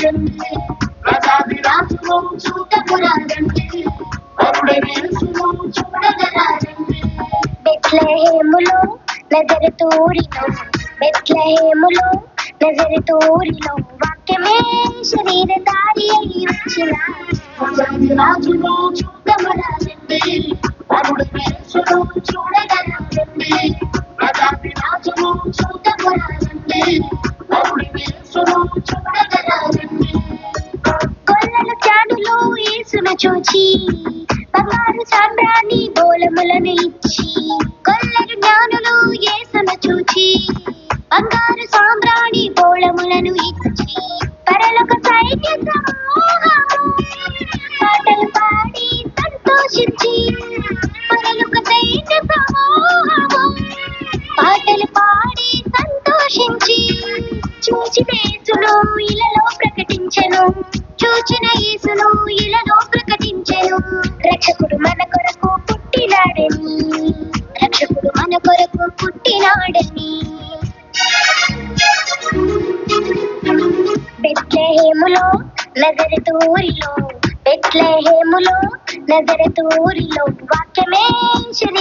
రండి, రాజాదిరాజును చూడగరారండి, వరుడైన యేసును చూడగరారండి. బెత్లెహేములో నజరేతురిలో, బెత్లెహేములో నజరేతురిలో వాక్యమే శరీరధారి అయి వచ్చిన రాజాదిరాజును చూడగరారండి, వరుడైన యేసును చూడగరారండి, రాజాదిరాజును చూడగరారండి, వరుడైన యేసును చూడగరారండి. కొల్లల జ్ఞానులు యేసును చూచి బంగారు సాంబ్రాణి బోళములను ఇచ్చి, కొల్లల జ్ఞానులు యేసును చూచి బంగారు సాంబ్రాణి బోళములను ఇచ్చి, పరలోక సైన్య సమూహము పాటలు పాడి సంతోషించి, పరలోక సైన్య సమూహము పాటలు పాడి సంతోషించి, చూచిన యేసును ఇలలో ప్రకటించెను, చూచిన యేసును ఇలలో ప్రకటించెను. రక్షకుడు మన కొరకు పుట్టినాడని, రక్షకుడు మన కొరకు పుట్టినాడని. బెత్లెహేములో నజరేతురిలో, బెత్లెహేములో నజరేతురిలో వాక్యమే